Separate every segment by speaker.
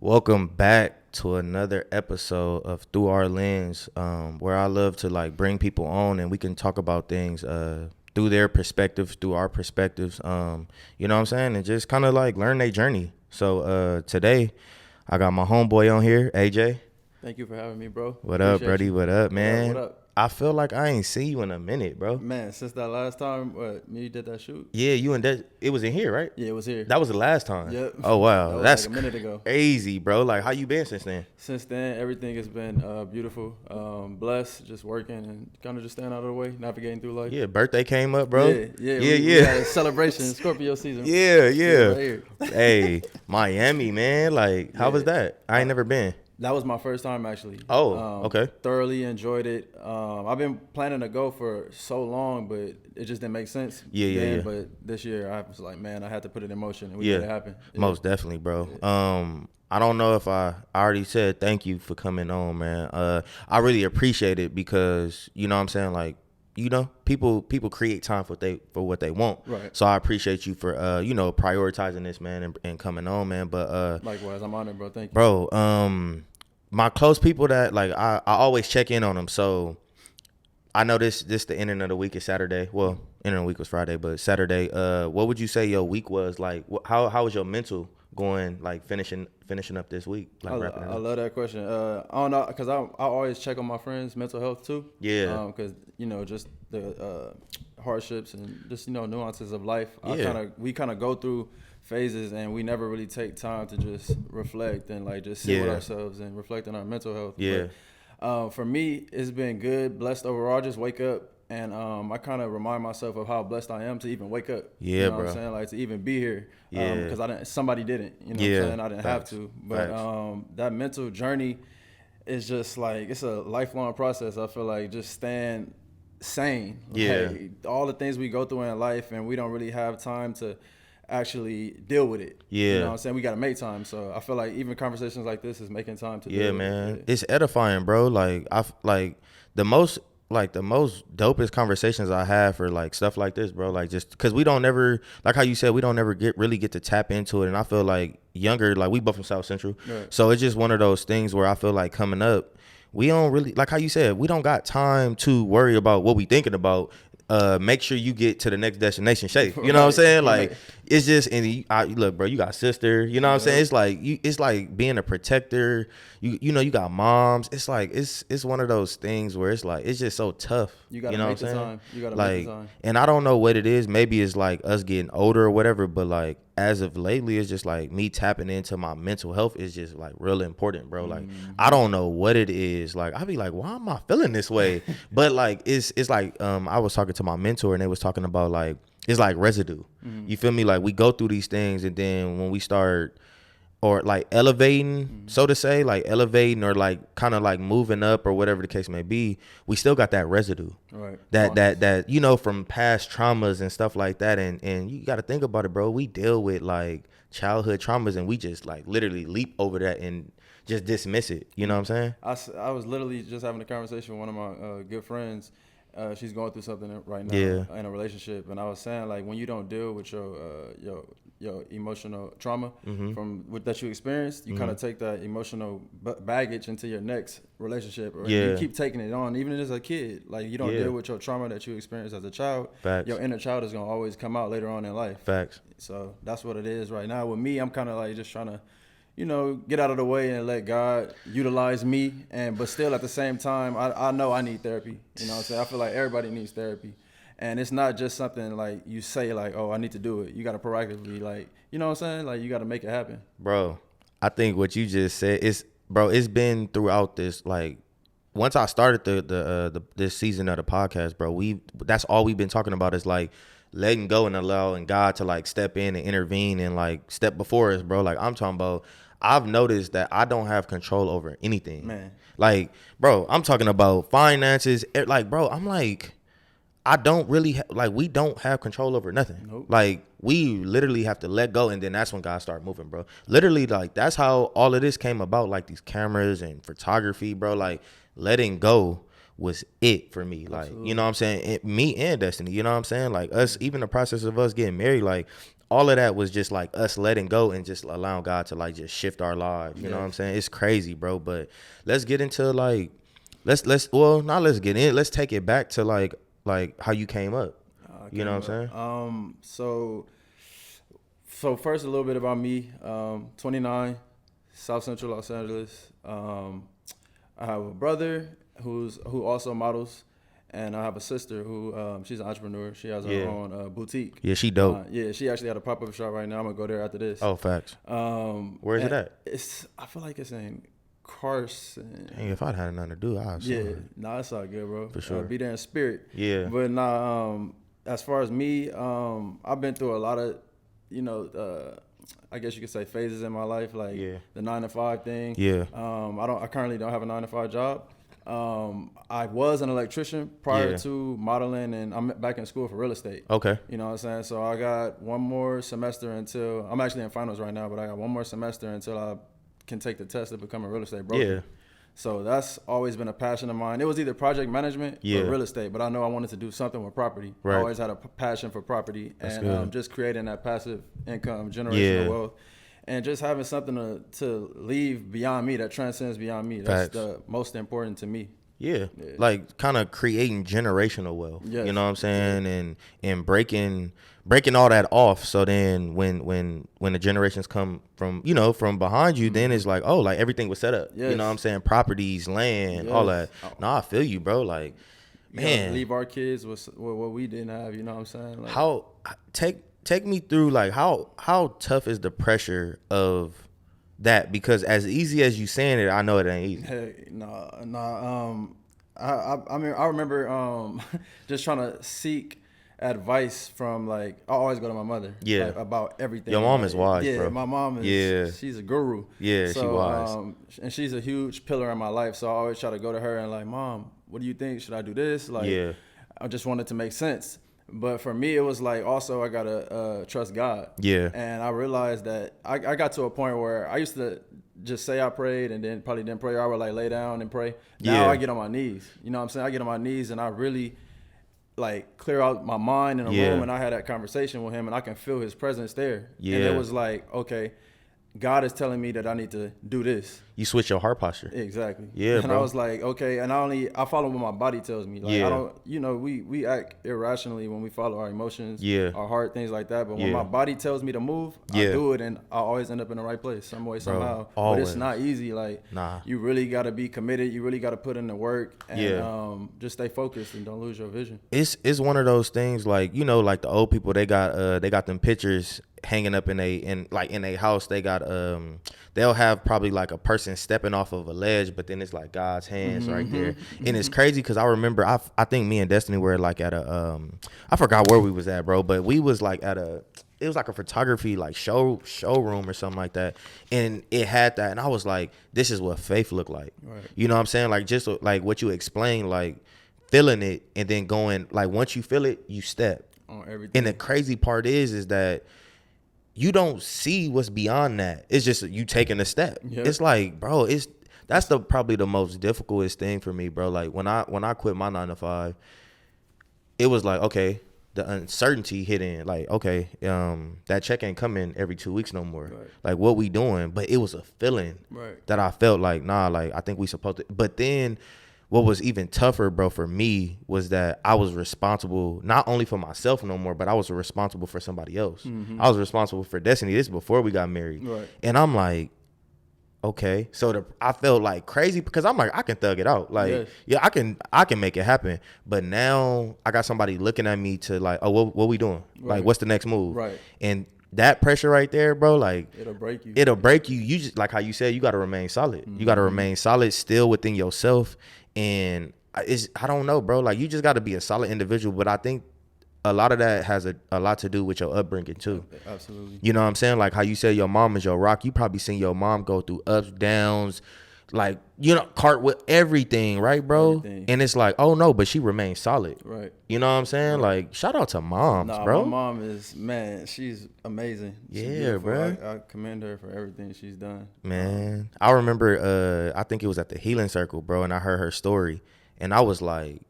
Speaker 1: Welcome back to another episode of Through Our Lens, where I love to like bring people on and we can talk about things through their perspectives, through our perspectives. You know what I'm saying, and just kind of like learn their journey. So today, I got my homeboy on here, AJ.
Speaker 2: Thank you for having me, bro.
Speaker 1: What up, Brody? What up, man?
Speaker 2: What up?
Speaker 1: I feel like I ain't seen you in a minute, bro.
Speaker 2: Man, since that last time, me did that shoot?
Speaker 1: Yeah, you and that. It was in here, right?
Speaker 2: Yeah, it was here.
Speaker 1: That was the last time.
Speaker 2: Yep.
Speaker 1: Oh wow,
Speaker 2: That was
Speaker 1: that's
Speaker 2: like a minute ago.
Speaker 1: crazy, bro. Like, how you been since then?
Speaker 2: Since then, everything has been beautiful, blessed, just working and kind of just staying out of the way, navigating through life.
Speaker 1: Yeah, birthday came up, bro.
Speaker 2: Yeah. We had a celebration, Scorpio season.
Speaker 1: Yeah.
Speaker 2: Right here.
Speaker 1: Hey, Miami, man. Like, how was that? I ain't never been.
Speaker 2: That was my first time, actually.
Speaker 1: Oh, okay.
Speaker 2: Thoroughly enjoyed it. I've been planning to go for so long, but it just didn't make sense.
Speaker 1: Yeah.
Speaker 2: But this year, I was like, man, I had to put it in motion, and we made it happen. Yeah.
Speaker 1: Most definitely, bro. I don't know if I already said thank you for coming on, man. I really appreciate it because, you know what I'm saying, like, you know, people create time for what they want.
Speaker 2: Right.
Speaker 1: So I appreciate you for prioritizing this, man, and coming on, man. But
Speaker 2: Likewise, I'm honored, bro. Thank you.
Speaker 1: Bro, my close people that like I always check in on them. So I know this the ending of the week is Saturday. Well, ending of the week was Friday, but Saturday. What would you say your week was like? How was your mental going? Like finishing up this week? Like wrapping it up?
Speaker 2: I love that question. I don't know, because I always check on my friends' mental health too.
Speaker 1: Yeah.
Speaker 2: Because just the hardships and just nuances of life.
Speaker 1: Yeah.
Speaker 2: We kind of go through phases, and we never really take time to just reflect and like just sit with ourselves and reflect on our mental health.
Speaker 1: Yeah.
Speaker 2: But, for me, it's been good, blessed overall. I just wake up and I kind of remind myself of how blessed I am to even wake up.
Speaker 1: Yeah,
Speaker 2: you know
Speaker 1: bro.
Speaker 2: What I'm saying, like to even be here.
Speaker 1: Yeah.
Speaker 2: Because somebody didn't. You know
Speaker 1: Yeah.
Speaker 2: what I'm saying? I didn't
Speaker 1: Facts.
Speaker 2: have to. But that mental journey is just like it's a lifelong process. I feel like just staying sane.
Speaker 1: Yeah.
Speaker 2: Like, all the things we go through in life, and we don't really have time to actually deal with it.
Speaker 1: Yeah.
Speaker 2: You know what I'm saying? We got to make time. So I feel like even conversations like this is making time to do it.
Speaker 1: Yeah, man. It's edifying, bro. Like the most dopest conversations I have are like stuff like this, bro. Like just because we don't ever, like how you said, we don't ever really get to tap into it. And I feel like younger, like we both from South Central.
Speaker 2: Right.
Speaker 1: So it's just one of those things where I feel like coming up, we don't really, like how you said, we don't got time to worry about what we thinking about. Make sure you get to the next destination safe. You know what I'm saying? Like it's just, and look, bro, you got sister. You know what I'm saying? It's like being a protector. You know you got moms. It's like it's one of those things where it's like it's just so tough.
Speaker 2: You gotta
Speaker 1: know
Speaker 2: make
Speaker 1: what I'm
Speaker 2: the
Speaker 1: saying?
Speaker 2: time. You gotta
Speaker 1: like,
Speaker 2: make the time.
Speaker 1: And I don't know what it is. Maybe it's like us getting older or whatever. But like as of lately, it's just like me tapping into my mental health is just like really important, bro. Like I don't know what it is. Like I be like, why am I feeling this way? But like it's like I was talking to my mentor and they was talking about like it's like residue. You feel me? Like we go through these things and then when we start or like elevating, so to say, like elevating or like kind of like moving up or whatever the case may be, we still got that residue.
Speaker 2: Right.
Speaker 1: That from past traumas and stuff like that. And you got to think about it, bro. We deal with like childhood traumas and we just like literally leap over that and just dismiss it. You know what I'm saying?
Speaker 2: I was literally just having a conversation with one of my good friends. She's going through something right now in a relationship, and I was saying like when you don't deal with your emotional trauma that you experienced, you kind of take that emotional baggage into your next relationship, or you keep taking it on, even as a kid. Like you don't deal with your trauma that you experienced as a child.
Speaker 1: Facts.
Speaker 2: Your inner child is gonna always come out later on in life.
Speaker 1: Facts.
Speaker 2: So that's what it is right now. With me, I'm kind of like just trying to, get out of the way and let God utilize me. But still at the same time, I know I need therapy. You know what I'm saying? I feel like everybody needs therapy. And it's not just something like you say like, oh, I need to do it. You got to proactively like, you know what I'm saying? Like you got to make it happen.
Speaker 1: Bro, I think what you just said is, bro, it's been throughout this, like, once I started this season of the podcast, bro, that's all we've been talking about is like letting go and allowing God to like step in and intervene and like step before us, bro. Like I'm talking about, I've noticed that I don't have control over anything.
Speaker 2: Man.
Speaker 1: Like, bro, I'm talking about finances. Like, bro, I'm like, I don't really we don't have control over nothing.
Speaker 2: Nope.
Speaker 1: Like we literally have to let go, and then that's when God started moving, bro. Literally, like that's how all of this came about. Like these cameras and photography, bro. Like letting go was it for me. Like, you know what I'm saying? Me and Destiny, you know what I'm saying? Like us, even the process of us getting married, like all of that was just like us letting go and just allowing God to like just shift our lives. You know what I'm saying? It's crazy, bro. But let's get into like, let's get in. Let's take it back to like how you came up. You know what I'm saying?
Speaker 2: So first, a little bit about me. 29, South Central Los Angeles. I have a brother who also models, and I have a sister who she's an entrepreneur. She has her own boutique.
Speaker 1: Yeah, she dope.
Speaker 2: She actually had a pop-up shop right now. I'm gonna go there after this.
Speaker 1: Oh, facts. Where is it at?
Speaker 2: I feel like it's in Carson.
Speaker 1: Dang, if I'd had nothing to do,
Speaker 2: It's all good, bro.
Speaker 1: For sure.
Speaker 2: Be there in spirit.
Speaker 1: Yeah.
Speaker 2: But as far as me, I've been through a lot of, I guess you could say phases in my life, like the 9 to 5 thing.
Speaker 1: Yeah.
Speaker 2: I currently don't have a 9 to 5 job. I was an electrician prior to modeling, and I'm back in school for real estate.
Speaker 1: Okay.
Speaker 2: You know what I'm saying? So I got one more semester until I'm actually in finals right now, but I got one more semester until I can take the test to become a real estate broker.
Speaker 1: Yeah.
Speaker 2: So that's always been a passion of mine. It was either project management or real estate, but I know I wanted to do something with property. Right. I always had a passion for property, and just creating that passive income, generational wealth, and just having something to leave beyond me, that transcends beyond me. That's the most important to me.
Speaker 1: Yeah. Like kind of creating generational wealth. Yes. You know what I'm saying? And breaking all that off. So then when the generations come from, from behind you, then it's like, oh, like everything was set up. Yes. You know what I'm saying? Properties, land, all that. No, I feel you, bro. Like, man.
Speaker 2: Leave our kids with what we didn't have, you know what I'm saying? Like,
Speaker 1: how take me through like how tough is the pressure of that? Because as easy as you saying it, I know it ain't easy.
Speaker 2: Hey, I mean, I remember just trying to seek advice from, like, I always go to my mother. Yeah. Like, about everything.
Speaker 1: Your mom is wise,
Speaker 2: bro.
Speaker 1: Yeah,
Speaker 2: my mom is. She's a guru.
Speaker 1: Yeah, so, she wise.
Speaker 2: And she's a huge pillar in my life. So I always try to go to her and like, Mom, what do you think? Should I do this? Like, I just wanted to make sense. But for me, it was like, also I gotta trust God. Yeah. And I realized that I got to a point where I used to just say I prayed and then probably didn't pray. I would like lay down and pray. Now I get on my knees. You know what I'm saying? I get on my knees and I really like clear out my mind in a room, and I had that conversation with him, and I can feel his presence there. Yeah. And it was like, okay, God is telling me that I need to do this.
Speaker 1: You switch your heart posture.
Speaker 2: Exactly.
Speaker 1: Yeah,
Speaker 2: and
Speaker 1: bro.
Speaker 2: I was like, okay, and I follow what my body tells me. Like, I don't, we act irrationally when we follow our emotions, our heart, things like that. But when my body tells me to move, I do it, and I always end up in the right place some way, somehow. Always. But it's not easy. Like, you really got to be committed. You really got to put in the work, and just stay focused and don't lose your vision.
Speaker 1: It's one of those things, like, like the old people, they got them pictures hanging up in a house. They got they'll have probably like a person stepping off of a ledge, but then it's like God's hands right there. And it's crazy because I remember I think me and Destiny were like at a I forgot where we was at, bro, but we was like at it was like a photography like showroom or something like that, and it had that, and I was like, this is what faith looked like. Right. You know what I'm saying? Like, just like what you explained, like feeling it and then going, like, once you feel it, you step
Speaker 2: on everything.
Speaker 1: And the crazy part is that you don't see what's beyond that. It's just you taking a step. Yep. It's like, bro, that's probably the most difficult thing for me, bro. Like when I quit my 9 to 5, it was like, okay, the uncertainty hit in. Like, okay, that check ain't coming every 2 weeks no more. Right. Like, what we doing? But it was a feeling that I felt like, nah, like I think we supposed to. But then what was even tougher, bro, for me was that I was responsible not only for myself no more, but I was responsible for somebody else. I was responsible for Destiny. This is before we got married. Right. And I'm like, okay. So I felt like crazy because I'm like, I can thug it out. Like, I can make it happen. But now I got somebody looking at me to like, oh, what we doing? Right. Like, what's the next move? Right. And that pressure right there, bro, like
Speaker 2: it'll break you.
Speaker 1: You just, like how you said, you got to remain solid. You got to remain solid still within yourself. And I don't know, bro. Like, you just got to be a solid individual. But I think a lot of that has a lot to do with your upbringing too.
Speaker 2: Absolutely.
Speaker 1: You know what I'm saying? Like how you said your mom is your rock. You probably seen your mom go through ups, downs, like, cart with everything, right, bro? Everything. And it's like, oh no, but she remains solid. Right. You know what I'm saying? Right. Like, shout out to moms, bro.
Speaker 2: My mom is, man, she's amazing.
Speaker 1: Yeah, bro.
Speaker 2: I commend her for everything she's done.
Speaker 1: Man, I remember, I think it was at the Healing Circle, bro, and I heard her story, and I was like,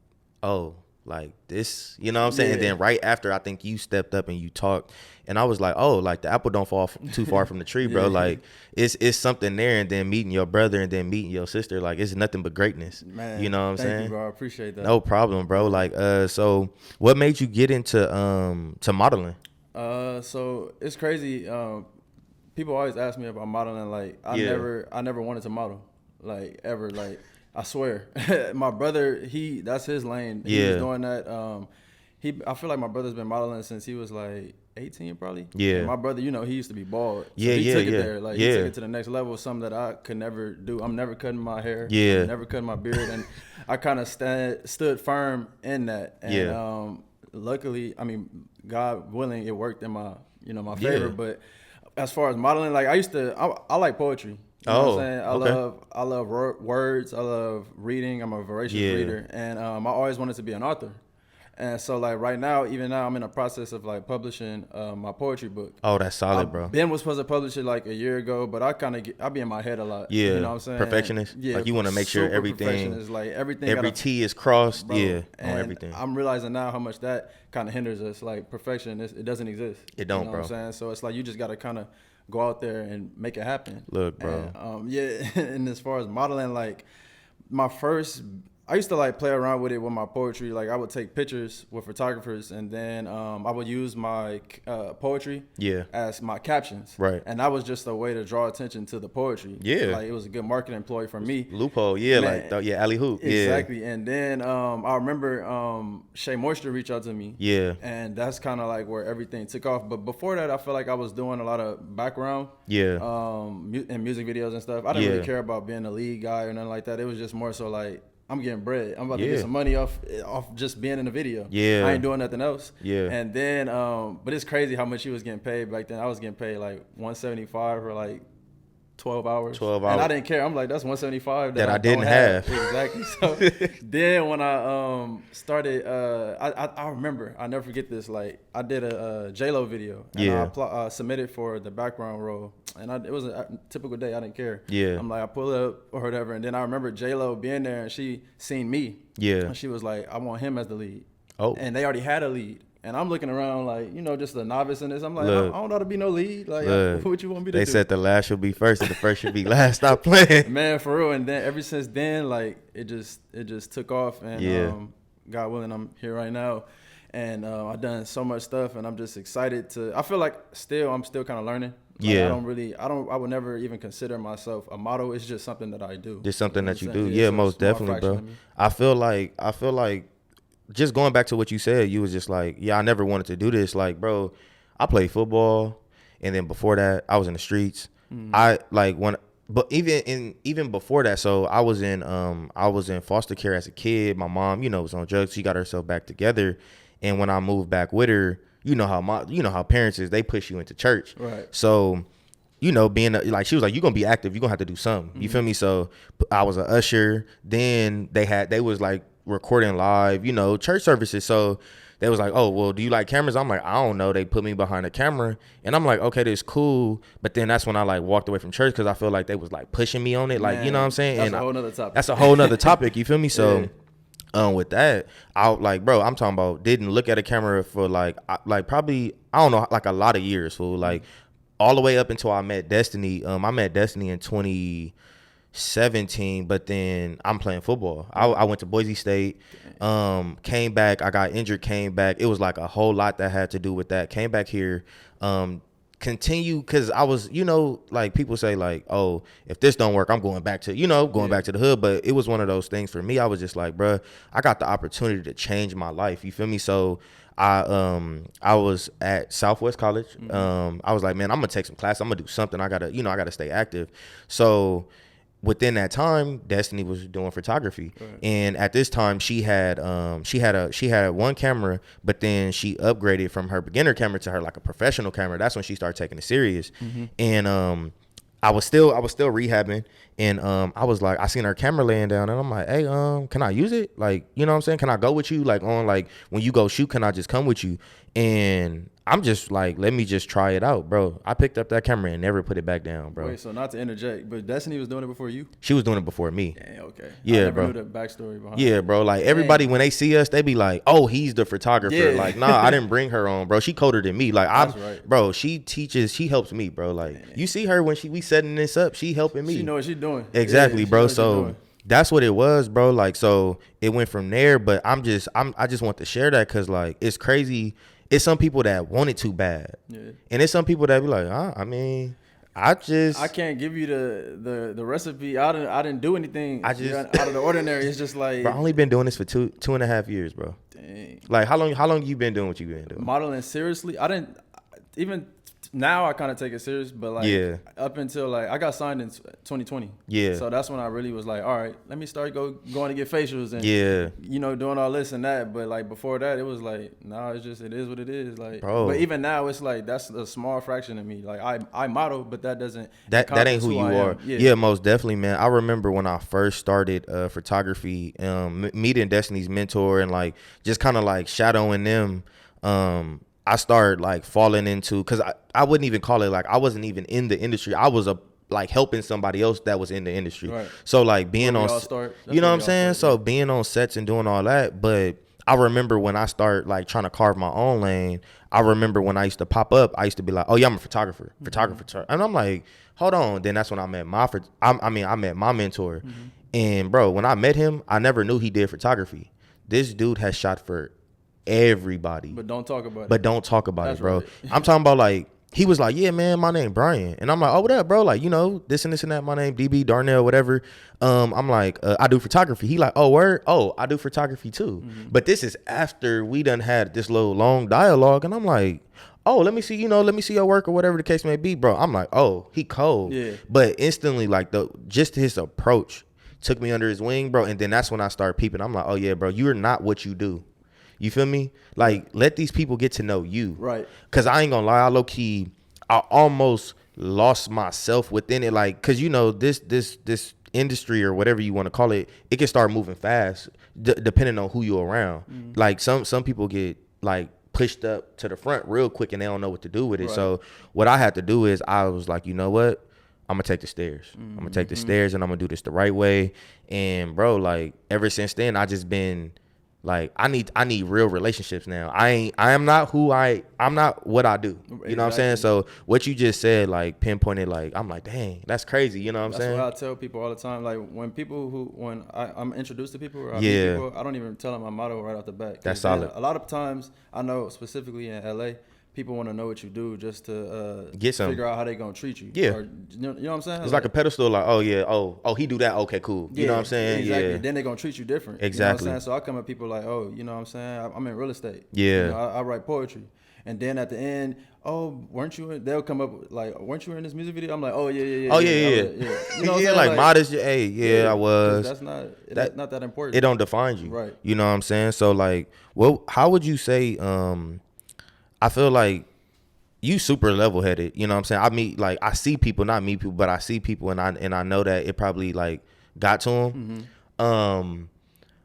Speaker 1: oh, like this, you know what I'm saying?
Speaker 2: Yeah.
Speaker 1: And then right after, I think you stepped up and you talked, and I was like, oh, like the apple don't fall too far from the tree, bro.
Speaker 2: Yeah.
Speaker 1: Like it's something there. And then meeting your brother and then meeting your sister, like it's nothing but greatness.
Speaker 2: Man,
Speaker 1: you know what I'm
Speaker 2: thank
Speaker 1: saying?
Speaker 2: you, bro. I appreciate that.
Speaker 1: No problem, bro. Like so what made you get into to modeling?
Speaker 2: So it's crazy. People always ask me about modeling. Like I never wanted to model, like ever. Like I swear, my brother, that's his lane. He was doing that. I feel like my brother's been modeling since he was like 18, probably.
Speaker 1: Yeah.
Speaker 2: And my brother, he used to be bald. So
Speaker 1: Yeah,
Speaker 2: he took it
Speaker 1: yeah.
Speaker 2: there. Like
Speaker 1: Yeah.
Speaker 2: he took it to the next level. Something that I could never do. I'm never cutting my hair.
Speaker 1: Yeah.
Speaker 2: I'm never cutting my beard, and I kind of stood firm in that. And luckily, I mean, God willing, it worked in my my favor.
Speaker 1: Yeah.
Speaker 2: But as far as modeling, like I like poetry. You know what I'm saying? I love words. I love reading. I'm a voracious reader, and I always wanted to be an author. And so like right now, even now, I'm in the process of like publishing my poetry book.
Speaker 1: Oh, that's solid, bro.
Speaker 2: Ben was supposed to publish it like a year ago, but I be in my head a lot.
Speaker 1: Yeah,
Speaker 2: you know what I'm saying?
Speaker 1: Perfectionist.
Speaker 2: Yeah,
Speaker 1: like you want to make sure everything,
Speaker 2: like everything,
Speaker 1: every T is crossed.
Speaker 2: Bro,
Speaker 1: yeah,
Speaker 2: and
Speaker 1: on everything.
Speaker 2: I'm realizing now how much that kind of hinders us. Like perfection, it doesn't exist.
Speaker 1: It don't,
Speaker 2: you know
Speaker 1: bro.
Speaker 2: What I'm saying? So it's like you just gotta kind of go out there and make it happen.
Speaker 1: Look, bro.
Speaker 2: And, and as far as modeling, like I used to like play around with it with my poetry. Like I would take pictures with photographers, and then I would use my poetry as my captions.
Speaker 1: Right.
Speaker 2: And that was just a way to draw attention to the poetry.
Speaker 1: Yeah.
Speaker 2: Like it was a good marketing employee for me.
Speaker 1: Loophole. Yeah. Man, like alley hoop.
Speaker 2: Exactly.
Speaker 1: Yeah.
Speaker 2: And then I remember Shea Moisture reached out to me.
Speaker 1: Yeah.
Speaker 2: And that's kind of like where everything took off. But before that, I feel like I was doing a lot of background.
Speaker 1: Yeah.
Speaker 2: And music videos and stuff. I didn't really care about being a lead guy or nothing like that. It was just more so like, I'm getting bread. I'm about to get some money off just being in the video.
Speaker 1: Yeah.
Speaker 2: I ain't doing nothing else.
Speaker 1: Yeah.
Speaker 2: And then, but it's crazy how much he was getting paid back then. I was getting paid like $175 for like 12 hours.
Speaker 1: 12 hours.
Speaker 2: And I didn't care. I'm like, that's $175
Speaker 1: that I didn't have.
Speaker 2: Exactly. So then when I started, I remember, I'll never forget this. Like I did a J-Lo video. And I submitted for the background role. And it was a typical day. I didn't care.
Speaker 1: Yeah.
Speaker 2: I'm like, I pull up or whatever. And then I remember J-Lo being there and she seen me.
Speaker 1: Yeah.
Speaker 2: And she was like, I want him as the lead.
Speaker 1: Oh.
Speaker 2: And they already had a lead. And I'm looking around like, just a novice in this. I'm like, I don't know how to be no lead. Like, what you want me to do?
Speaker 1: They said the last should be first and the first should be last. Stop playing.
Speaker 2: Man, for real. And then ever since then, like, it just took off. And God willing, I'm here right now. And I've done so much stuff. And I'm just excited I feel like I'm still kind of learning. Like, I would never even consider myself a model. It's just something that I do.
Speaker 1: Just something that you do. Yeah, so most definitely, bro. I feel like just going back to what you said, you was just like, I never wanted to do this. Like, bro, I played football, and then before that, I was in the streets. But even before that, so I was in foster care as a kid. My mom, was on drugs. She got herself back together, and when I moved back with her, how parents is, they push you into church.
Speaker 2: Right.
Speaker 1: So, being like, she was like, you're going to be active. You're going to have to do something. You feel me? So I was an usher. Then they was like recording live, church services. So they was like, oh, well, do you like cameras? I'm like, I don't know. They put me behind the camera. And I'm like, okay, this is cool. But then that's when I like walked away from church because I feel like they was like pushing me on it. Like, you know what I'm saying?
Speaker 2: That's a whole nother topic.
Speaker 1: That's a whole nother topic. You feel me? So with that, bro, I'm talking about didn't look at a camera for like probably, I don't know, like a lot of years, fool. Like all the way up until I met Destiny. I met Destiny in 2017, but then I'm playing football. I went to Boise State, came back. I got injured, came back. It was like a whole lot that had to do with that. Came back here, continue, because I was, like people say like, oh, if this don't work, I'm going back to, back to the hood. But it was one of those things for me. I was just like, bruh, I got the opportunity to change my life. You feel me? So I was at Southwest College. I was like, man, I'm gonna take some class. I'm gonna do something. I gotta stay active. So within that time, Destiny was doing photography, and at this time, she had one camera, but then she upgraded from her beginner camera to her like a professional camera. That's when she started taking it serious, and I was still rehabbing, and I was like, I seen her camera laying down, and I'm like, hey, can I use it? Like, you know what I'm saying? Can I go with you? Like, on like when you go shoot, can I just come with you? And I'm just like, let me just try it out, bro. I picked up that camera and never put it back down, bro.
Speaker 2: Wait, so not to interject, but Destiny was doing it before you?
Speaker 1: She was doing it before me.
Speaker 2: Dang, okay.
Speaker 1: Yeah,
Speaker 2: I never
Speaker 1: bro.
Speaker 2: knew the backstory behind
Speaker 1: Yeah,
Speaker 2: it.
Speaker 1: bro. Like everybody, when they see us, they be like, "Oh, he's the photographer."
Speaker 2: Yeah.
Speaker 1: Like, nah, I didn't bring her on, bro. She colder than me. Like,
Speaker 2: That's right.
Speaker 1: bro. She teaches. She helps me, bro. Like, you see her when we setting this up. She helping me.
Speaker 2: She know what she doing.
Speaker 1: Exactly,
Speaker 2: Yeah,
Speaker 1: bro. So that's what it was, bro. Like, so it went from there. But I just want to share that because like it's crazy. It's some people that want it too bad, and it's some people that be like, I mean, I
Speaker 2: can't give you the recipe. I didn't do anything.
Speaker 1: I just
Speaker 2: out of the ordinary. It's just like,
Speaker 1: bro, I only been doing this for 2.5 years, bro.
Speaker 2: Dang.
Speaker 1: Like how long you been doing what you been doing?
Speaker 2: Modeling seriously. I didn't even. Now I kind of take it serious, but like up until like I got signed in 2020. Yeah. So that's when I really was like, all right, let me start going to get facials and doing all this and that. But like before that, it was like, nah, it is what it is. Like, bro. But even now, it's like that's a small fraction of me. Like I model, but that doesn't
Speaker 1: that ain't who you are. Yeah, most definitely, man. I remember when I first started photography, meeting Destiny's mentor and like just kind of like shadowing them. I started like falling into, because I wouldn't even call it like I wasn't even in the industry. I was like helping somebody else that was in the industry. Right. So like being on, you know what I'm saying? So being on sets and doing all that. But I remember when I started like trying to carve my own lane, I remember when I used to pop up, I used to be like, oh yeah, I'm a photographer. And I'm like, hold on. Then that's when I met I met my mentor. And bro, when I met him, I never knew he did photography. This dude has shot for everybody,
Speaker 2: but don't talk about
Speaker 1: it, bro. Right. I'm talking about like he was like, yeah, man, my name Brian, and I'm like, oh, what up, bro? Like, this and this and that. My name DB Darnell, whatever. I'm like, I do photography. He like, oh, word, oh, I do photography too. But this is after we done had this little long dialogue, and I'm like, oh, let me see your work or whatever the case may be, bro. I'm like, oh, he cold. Yeah. But instantly, like just his approach took me under his wing, bro. And then that's when I started peeping. I'm like, oh yeah, bro, you're not what you do. You feel me? Like, let these people get to know you. Right. Because I ain't going to lie, I almost lost myself within it. Like, because, this industry or whatever you want to call it, it can start moving fast depending on who you're around. Like, some people get, like, pushed up to the front real quick and they don't know what to do with it. Right. So what I had to do is I was like, you know what? I'm going to take the stairs. I'm going to take the stairs and I'm going to do this the right way. And, bro, like, ever since then, I just been... Like I need real relationships now. I'm not what I do. You know what I'm saying? So what you just said, like pinpointed, like I'm like, dang, that's crazy. You know what I'm saying?
Speaker 2: That's what I tell people all the time. Like when I'm introduced to people or I meet people, I don't even tell them my motto right off the bat.
Speaker 1: That's solid.
Speaker 2: A lot of times I know specifically in LA, people want to know what you do just to
Speaker 1: get some,
Speaker 2: figure out how they gonna treat you.
Speaker 1: Yeah,
Speaker 2: or, you know what I'm saying?
Speaker 1: It's like a pedestal. Like, oh yeah, oh he do that. Okay, cool. You know what I'm saying?
Speaker 2: Exactly.
Speaker 1: Yeah.
Speaker 2: Then they gonna treat you different.
Speaker 1: Exactly.
Speaker 2: You know what I'm saying? So I come at people like, oh, you know what I'm saying? I'm in real estate.
Speaker 1: Yeah.
Speaker 2: I write poetry, and then at the end, oh, weren't you? They'll come up like, weren't you in this music video? I'm like, oh yeah.
Speaker 1: Oh yeah.
Speaker 2: You know what I'm saying?
Speaker 1: Like modest. Hey, yeah, I was.
Speaker 2: That's not that important.
Speaker 1: It don't define you.
Speaker 2: Right.
Speaker 1: You know what I'm saying? So like, well, how would you say? I feel like you super level headed. You know what I'm saying? I see people, not meet people, but I see people and I know that it probably like got to them.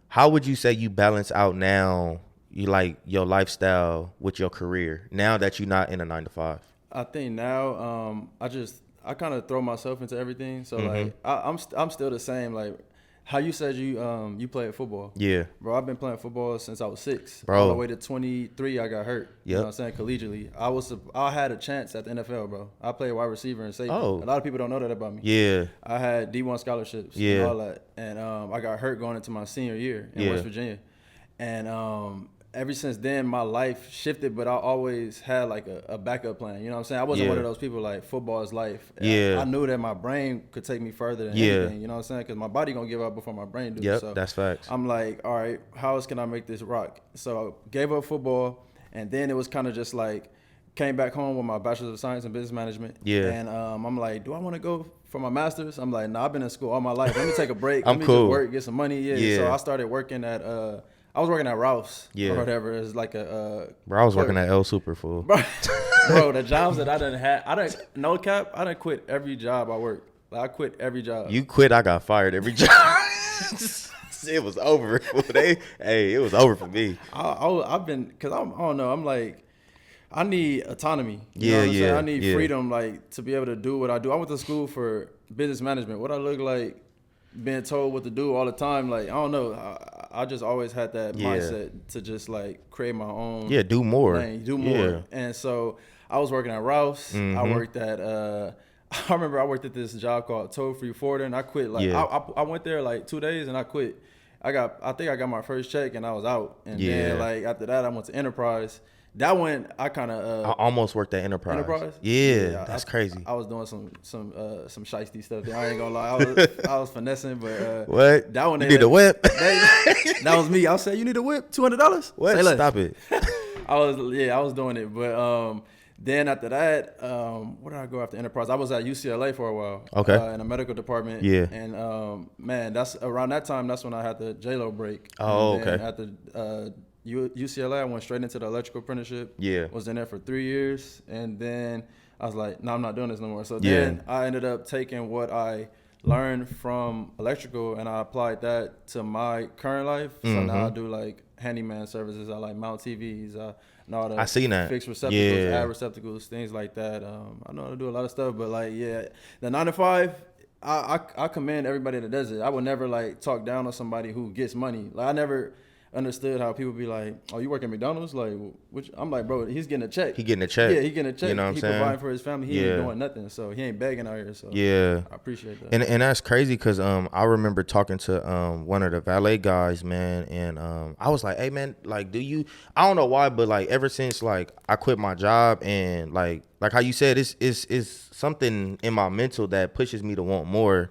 Speaker 1: How would you say you balance out now? You like your lifestyle with your career now that you're not in a 9-to-5?
Speaker 2: I think now I kind of throw myself into everything. So like I'm still the same. Like how you said you played football. Yeah. Bro, I've been playing football since I was 6. Bro. All the way to 23, I got hurt. Yep. You know what I'm saying? Collegiately. I had a chance at the NFL, bro. I played wide receiver and safety. Oh. A lot of people don't know that about me. Yeah. I had D1 scholarships and all that. And I got hurt going into my senior year in West Virginia. And ever since then, my life shifted, but I always had like a backup plan. You know what I'm saying? I wasn't one of those people like football is life. I knew that my brain could take me further than anything. You know what I'm saying? Because my body gonna give up before my brain do.
Speaker 1: Yep,
Speaker 2: so
Speaker 1: that's facts.
Speaker 2: I'm like, all right, how else can I make this rock? So I gave up football, and then it was kind of just like came back home with my bachelor's of science in business management. Yeah. And I'm like, do I want to go for my master's? I'm like, nah, I've been in school all my life. Let me take a break. Let me just work, get some money. Yeah. So I started working at I was working at Ralph's or whatever. It's like a
Speaker 1: bro, I was working at El Super, fool.
Speaker 2: Bro, the jobs that I done had, no cap, I done quit every job I worked. Like, I quit every job.
Speaker 1: You quit, I got fired every job. It was over. It was over for me.
Speaker 2: I've been, cause I don't know. I'm like, I need autonomy. You know what I'm saying? I need
Speaker 1: yeah.
Speaker 2: freedom, like to be able to do what I do. I went to school for business management. What I look like being told what to do all the time, like I don't know. I just always had that mindset to just like create my own
Speaker 1: do more
Speaker 2: lane, do more. And so I was working at Ralph's. I worked at I remember I worked at this job called Toll Free Forwarder, and I quit. Like I went there like 2 days and I quit. I think I got my first check and I was out. And then like after that I went to Enterprise. That one I kind of
Speaker 1: I almost worked at Enterprise. Yeah, that's crazy.
Speaker 2: I was doing some shiesty stuff there. I ain't gonna lie. I was finessing, but
Speaker 1: what?
Speaker 2: That one
Speaker 1: you need a whip?
Speaker 2: That was me. I was saying, you need a whip? $200?
Speaker 1: What? Stop it.
Speaker 2: I was doing it, but then after that, where did I go after Enterprise? I was at UCLA for a while.
Speaker 1: Okay.
Speaker 2: In a medical department.
Speaker 1: Yeah.
Speaker 2: And man, that's around that time. That's when I had the J-Lo break.
Speaker 1: Oh,
Speaker 2: and
Speaker 1: okay.
Speaker 2: At the UCLA, I went straight into the electrical apprenticeship.
Speaker 1: Yeah.
Speaker 2: Was in there for 3 years, and then I was like, no, I'm not doing this no more. So then I ended up taking what I learned from electrical and I applied that to my current life. So now I do like handyman services. I like mount TVs. I
Speaker 1: seen that.
Speaker 2: Fix receptacles, add receptacles, things like that. I know how to do a lot of stuff, but like the 9 to 5. I commend everybody that does it. I would never like talk down on somebody who gets money. Like I never understood how people be like, oh, you work at McDonald's? Like, which I'm like, bro, he's getting a check.
Speaker 1: He getting a check.
Speaker 2: Yeah, he getting a check.
Speaker 1: You know what I'm saying?
Speaker 2: He providing for his family. He ain't doing nothing. So he ain't begging out here. So I appreciate that.
Speaker 1: And that's crazy because I remember talking to one of the valet guys, man, and I was like, hey, man, like, I don't know why, but like ever since like I quit my job and like how you said, it's something in my mental that pushes me to want more.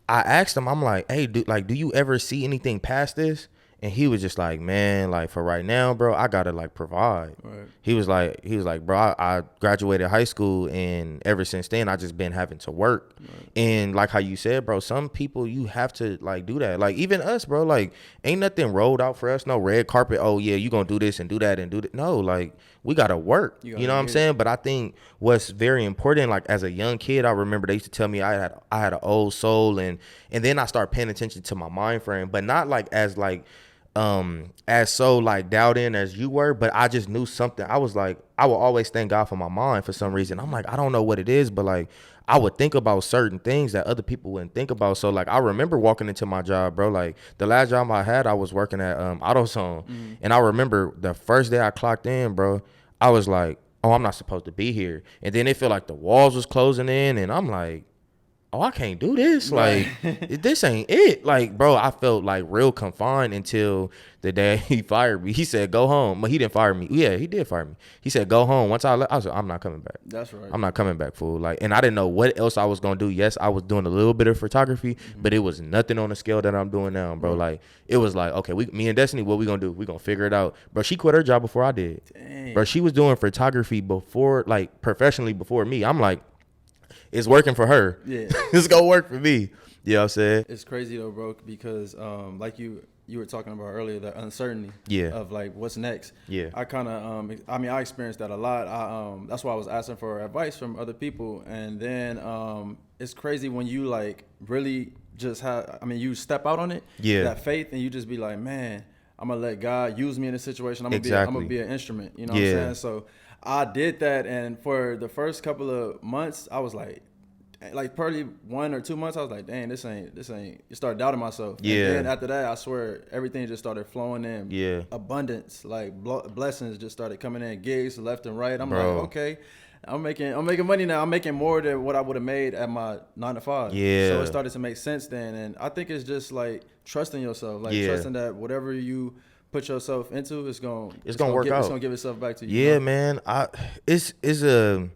Speaker 1: I asked him, I'm like, hey, do you ever see anything past this? And he was just like, man, like for right now, bro, I gotta like provide. Right. He was like, bro, I graduated high school and ever since then I just been having to work. Right. And like how you said, bro, some people you have to like do that. Like even us, bro, like ain't nothing rolled out for us. No red carpet. Oh yeah, you gonna do this and do that and do that. No, like we gotta work. You know what I'm saying? But I think what's very important, like as a young kid, I remember they used to tell me I had an old soul, and then I started paying attention to my mind frame, but not like as so like doubting as you were, but I just knew something. I was like, I will always thank God for my mind for some reason. I'm like, I don't know what it is, but like I would think about certain things that other people wouldn't think about. So like I remember walking into my job, bro. Like the last job I had, I was working at AutoZone, and I remember the first day I clocked in, bro, I was like, oh, I'm not supposed to be here. And then it felt like the walls was closing in, and I'm like, oh, I can't do this. Like, this ain't it. Like, bro, I felt like real confined until the day he fired me. He said, go home. But he didn't fire me. Yeah, he did fire me. He said, go home. Once I left, I was like, I'm not coming back.
Speaker 2: That's right.
Speaker 1: I'm not coming back, fool. Like, and I didn't know what else I was going to do. Yes, I was doing a little bit of photography, but it was nothing on the scale that I'm doing now, bro. Like, it was like, okay, me and Destiny, what we going to do? We going to figure it out. Bro, she quit her job before I did. Dang. Bro, she was doing photography before, like, professionally before me. I'm like, it's working for her. Yeah. It's going to work for me. You know what I'm saying?
Speaker 2: It's crazy though, bro, because like you were talking about earlier, the uncertainty of like what's next. Yeah. I kind of, I experienced that a lot. That's why I was asking for advice from other people. And then it's crazy when you like really just you step out on it, that faith, and you just be like, man, I'm going to let God use me in this situation. I'm going to be an instrument. You know what I'm saying? So I did that, and for the first couple of months, I was like probably 1 or 2 months, I was like, dang, this ain't. You start doubting myself. Yeah. And then after that, I swear everything just started flowing in. Yeah. Abundance, like blessings just started coming in, gigs left and right. I'm like, okay, I'm making money now. I'm making more than what I would have made at my 9 to 5. Yeah. So it started to make sense then, and I think it's just like trusting yourself, like trusting that whatever you put yourself into, it's gonna work out. It's gonna give itself back to you.
Speaker 1: Yeah, man. It's a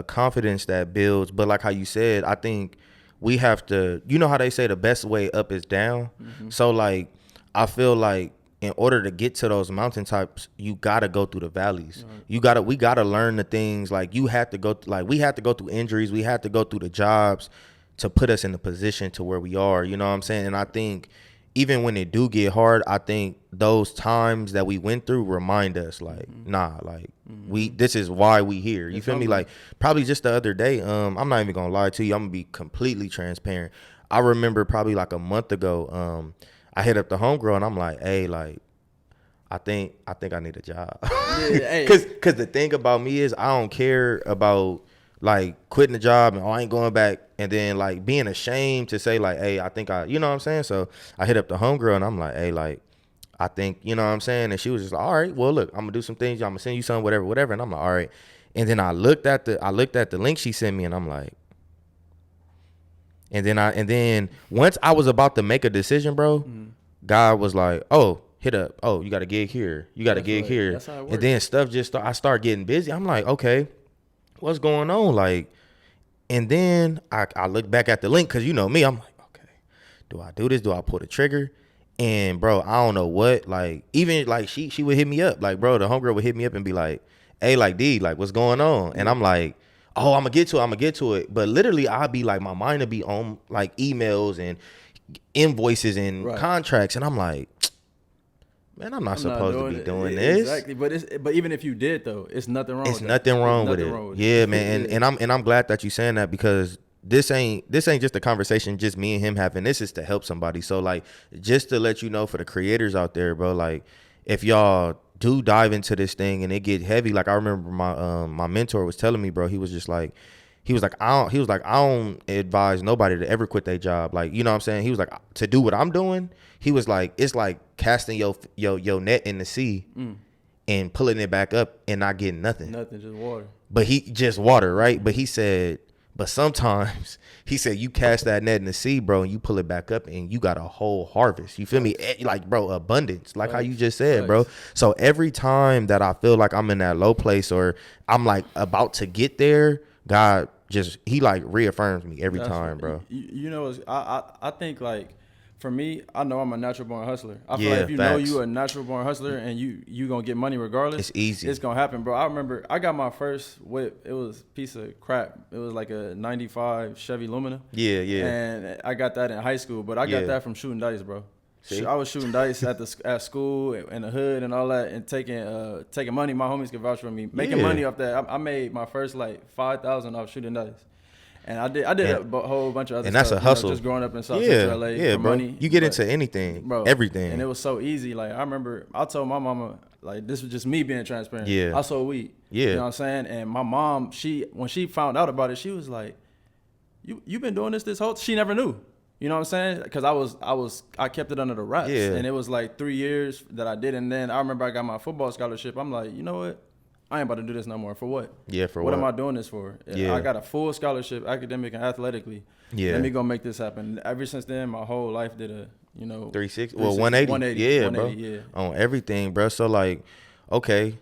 Speaker 1: confidence that builds, but like how you said, I think we have to. You know how they say the best way up is down. Mm-hmm. So like, I feel like in order to get to those mountaintops, you gotta go through the valleys. Right. We gotta learn the things. Like we had to go through injuries. We had to go through the jobs to put us in the position to where we are. You know what I'm saying? And I think, even when it do get hard, I think those times that we went through remind us, like, this is why we here. You feel me? Like, probably just the other day, I'm not even gonna lie to you, I'm gonna be completely transparent. I remember probably like a month ago, I hit up the homegirl and I'm like, hey, like, I think I need a job.
Speaker 2: Yeah, hey.
Speaker 1: Cause the thing about me is I don't care about like quitting the job and I ain't going back and then like being ashamed to say like, hey, I think you know what I'm saying? So I hit up the homegirl and I'm like, hey, like, I think, you know what I'm saying? And she was just like, all right, well, look, I'm gonna do some things. I'm gonna send you something, whatever. And I'm like, all right. And then I looked at the link she sent me and I'm like, and then once I was about to make a decision, bro, God was like, oh, hit up. Oh, you got a gig here. You got a gig here.
Speaker 2: That's how it works.
Speaker 1: And then stuff I start getting busy. I'm like, okay, what's going on? Like, and then I look back at the link because you know me. I'm like, okay, do I do this? Do I pull the trigger? And bro, I don't know what. Like, even like she would hit me up. Like, bro, the homegirl would hit me up and be like, hey, like D, like what's going on? And I'm like, oh, I'm gonna get to it. But literally, I'll be like, my mind will be on like emails and invoices and contracts, and I'm like, man, I'm not supposed to be doing this.
Speaker 2: Exactly, but even if you did though, it's nothing wrong.
Speaker 1: It's nothing wrong with it. Yeah, man, and I'm glad that you saying that because this ain't just a conversation just me and him having. This is to help somebody. So like, just to let you know for the creators out there, bro, like if y'all do dive into this thing and it get heavy, like I remember my mentor was telling me, bro, he was like I don't advise nobody to ever quit their job. Like, you know what I'm saying? He was like, to do what I'm doing, he was like, it's like casting your net in the sea and pulling it back up and not getting nothing.
Speaker 2: Nothing, just water.
Speaker 1: But just water, right? But he said, but sometimes he said you cast that net in the sea, bro, and you pull it back up and you got a whole harvest. You feel me? Like, bro, abundance, like how you just said, bro. So every time that I feel like I'm in that low place or I'm like about to get there, God he like reaffirms me every time, bro.
Speaker 2: You know, I think like for me, I know I'm a natural born hustler. I feel like if you know you a natural born hustler and you gonna get money regardless,
Speaker 1: it's easy.
Speaker 2: It's gonna happen, bro. I remember I got my first whip. It was a piece of crap. It was like a '95 Chevy Lumina.
Speaker 1: Yeah.
Speaker 2: And I got that in high school, but I got that from shooting dice, bro. See? I was shooting dice at school in the hood and all that, and taking money. My homies can vouch for me. Making money off that. I made my first like $5,000 off shooting dice, and I did a whole bunch of other.
Speaker 1: And
Speaker 2: stuff,
Speaker 1: that's a hustle.
Speaker 2: Just growing up in South Central LA.
Speaker 1: Yeah, bro. Money, you get into anything, bro, everything,
Speaker 2: and it was so easy. Like I remember, I told my mama, like this was just me being transparent.
Speaker 1: Yeah,
Speaker 2: I sold weed. Yeah, you know what I'm saying. And my mom, when she found out about it, she was like, "You been doing this whole?" She never knew. You know what I'm saying? Because I kept it under the wraps. Yeah. And it was like 3 years that I did. And then I remember I got my football scholarship. I'm like, you know what? I ain't about to do this no more. For what?
Speaker 1: Yeah, for
Speaker 2: what am I doing this for? Yeah. I got a full scholarship, academic and athletically. Yeah. Let me go make this happen. Ever since then, my whole life did a,
Speaker 1: 360. Well, 180. Yeah, 180, bro. Yeah. On everything, bro. So like, okay,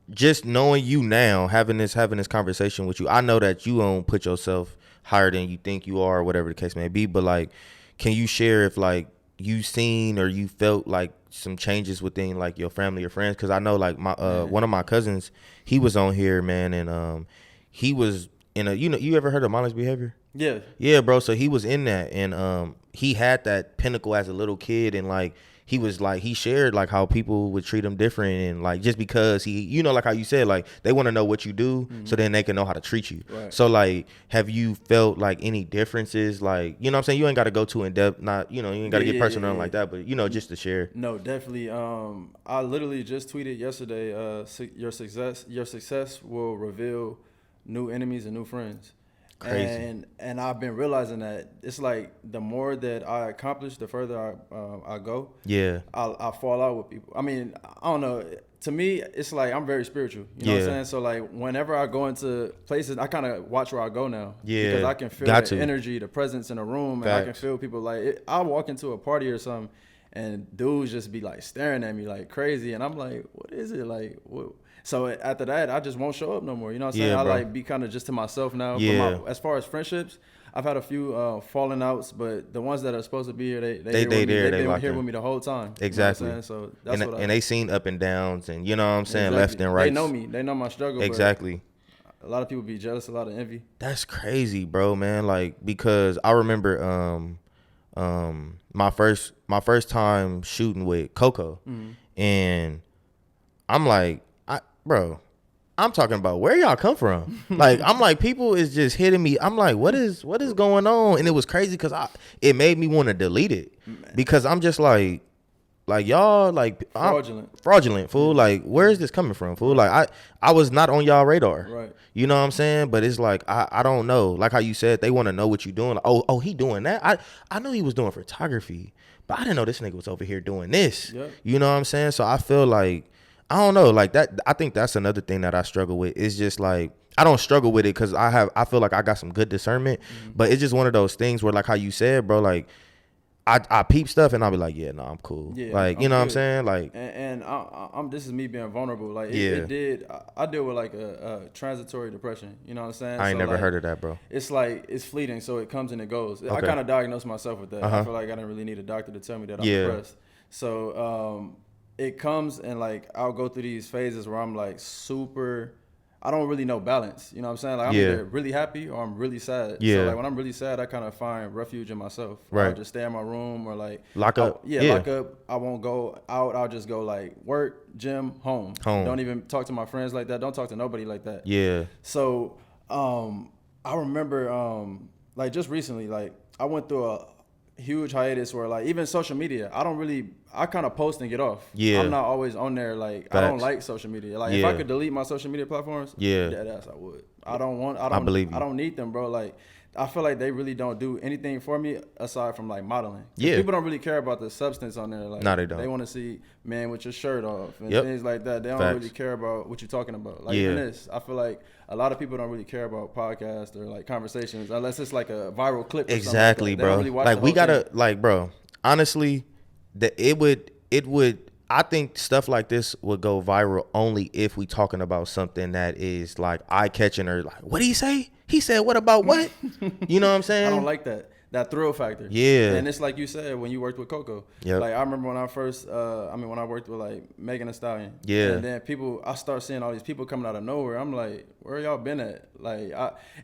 Speaker 1: just knowing you now, having this conversation with you, I know that you don't put yourself higher than you think you are, or whatever the case may be, but like, can you share if like you seen or you felt like some changes within like your family or friends? Because I know like my one of my cousins, he was on here, man, and he was in a, you ever heard of mindless behavior? Yeah, bro. So he was in that, and he had that pinnacle as a little kid, and like he was like, he shared like how people would treat him different, and like just because he, like how you said, like they want to know what you do, so then they can know how to treat you. Right. So like, have you felt like any differences? Like, you know what I'm saying? You ain't got to go too in depth, not, you ain't got to get personal like that, but just to share.
Speaker 2: No, definitely. I literally just tweeted yesterday, your success will reveal new enemies and new friends. Crazy. And I've been realizing that it's like the more that I accomplish, the further I go. Yeah. I fall out with people. I mean, I don't know. To me, it's like I'm very spiritual. You know what I'm saying? So like whenever I go into places, I kind of watch where I go now. Yeah. Because I can feel the energy, the presence in a room, and I can feel people like I walk into a party or something, and dudes just be like staring at me like crazy, and I'm like, what is it like? What? So after that, I just won't show up no more. You know what I'm saying? I like be kind of just to myself now. Yeah. As far as friendships, I've had a few falling outs, but the ones that are supposed to be here, they've been here with me the whole time.
Speaker 1: Exactly.
Speaker 2: You know so that's
Speaker 1: and they seen up and downs, and you know what I'm saying, left and right.
Speaker 2: They know me. They know my struggle.
Speaker 1: Exactly.
Speaker 2: A lot of people be jealous, a lot of envy.
Speaker 1: That's crazy, bro, man. Like, because I remember my first time shooting with Coco, and I'm like, bro, I'm talking about where y'all come from. Like, I'm like, people is just hitting me. I'm like, what is going on? And it was crazy because it made me want to delete it, because I'm just like Like y'all, like fraudulent, fool. Like where is this coming from, fool? Like I was not on y'all radar.
Speaker 2: Right.
Speaker 1: You know what I'm saying? But it's like I don't know. Like how you said, they want to know what you doing. Like, oh, he doing that. I knew he was doing photography, but I didn't know this nigga was over here doing this.
Speaker 2: Yep.
Speaker 1: You know what I'm saying? So I feel like I don't know. Like that. I think that's another thing that I struggle with. It's just like I don't struggle with it because I feel like I got some good discernment, but it's just one of those things where like how you said, bro, like I peep stuff and I'll be like, yeah, no, I'm cool. Yeah, like, you know what I'm saying? Like,
Speaker 2: and I'm this is me being vulnerable. Like, it did. I deal with like a transitory depression. You know what I'm saying?
Speaker 1: I ain't never heard of that, bro.
Speaker 2: It's like it's fleeting, so it comes and it goes. Okay. I kind of diagnosed myself with that. I feel like I didn't really need a doctor to tell me that I'm depressed. So it comes and like I'll go through these phases where I'm like super. I don't really know balance. You know what I'm saying? Like I'm either really happy or I'm really sad.
Speaker 1: Yeah.
Speaker 2: So like when I'm really sad, I kind of find refuge in myself.
Speaker 1: Right.
Speaker 2: I'll just stay in my room or like
Speaker 1: lock up.
Speaker 2: Lock up. I won't go out. I'll just go like work, gym, home. Don't even talk to my friends like that. Don't talk to nobody like that.
Speaker 1: Yeah.
Speaker 2: So I remember like just recently, like I went through a huge hiatus where like even social media, I kind of post and get off. Yeah. I'm not always on there. Like Facts. I don't like social media. Like if I could delete my social media platforms, deadass I would. I don't need them, bro. Like I feel like they really don't do anything for me aside from like modeling. Yeah. People don't really care about the substance on there. Like no, they don't. They want to see man with your shirt off and things like that. They don't really care about what you're talking about. Like even this, I feel like a lot of people don't really care about podcasts or like conversations unless it's like a viral clip. Or
Speaker 1: exactly, bro. Really like we gotta like, bro. Honestly, it would. I think stuff like this would go viral only if we talking about something that is like eye catching or like, what did he say? He said, what about what? You know what I'm saying?
Speaker 2: I don't like that thrill factor.
Speaker 1: Yeah.
Speaker 2: And it's like you said when you worked with Coco. Yep. Like I remember when I first, when I worked with like Megan Thee Stallion. Yeah. And then I start seeing all these people coming out of nowhere. I'm like, where y'all been at? Like,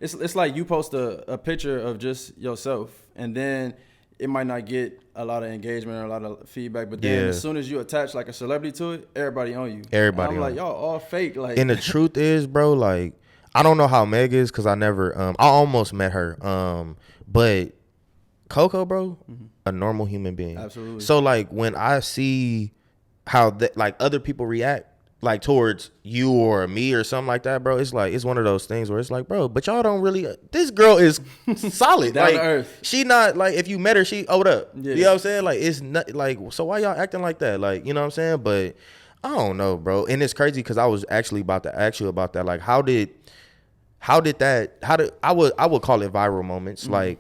Speaker 2: it's like you post a picture of just yourself and then it might not get a lot of engagement or a lot of feedback, but then as soon as you attach like a celebrity to it, everybody on you.
Speaker 1: Everybody.
Speaker 2: I'm like, y'all all fake. Like,
Speaker 1: and the truth is, bro, like I don't know how Meg is because I never, I almost met her, but Coco, bro, a normal human being.
Speaker 2: Absolutely.
Speaker 1: So like when I see how like other people react, like towards you or me or something like that, bro, it's like it's one of those things where it's like, bro, but y'all don't really. This girl is solid.
Speaker 2: Down
Speaker 1: like
Speaker 2: to earth.
Speaker 1: She not like if you met her, she what up? Yeah. You know what I'm saying? Like it's not like so why y'all acting like that? Like you know what I'm saying? But I don't know, bro. And it's crazy because I was actually about to ask you about that. Like I would call it viral moments. Like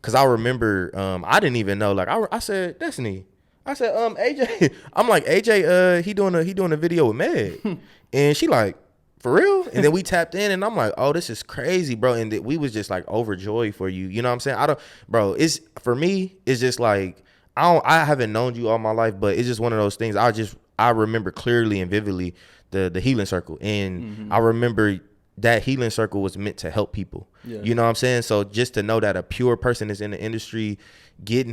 Speaker 1: because I remember I didn't even know. Like I said Destiny. I said, AJ, I'm like, AJ, he doing a video with Meg. And she like, for real? And then we tapped in and I'm like, oh, this is crazy, bro. And we was just like overjoyed for you. You know what I'm saying? It's for me, it's just like, I haven't known you all my life, but it's just one of those things. I remember clearly and vividly the healing circle. And I remember that healing circle was meant to help people. Yeah. You know what I'm saying? So just to know that a pure person is in the industry getting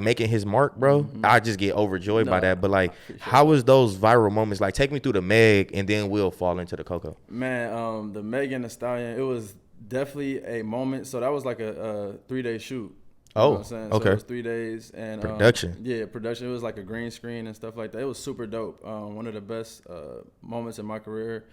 Speaker 1: making his mark, bro, I just get overjoyed by that. But like, how was those viral moments? Like, take me through the Meg and then we'll fall into the Coco.
Speaker 2: Man, the Meg and the Stallion, it was definitely a moment. So that was like a 3-day shoot. You know what I'm saying?
Speaker 1: Okay.
Speaker 2: So it was 3 days and
Speaker 1: production.
Speaker 2: Production. It was like a green screen and stuff like that. It was super dope. One of the best moments in my career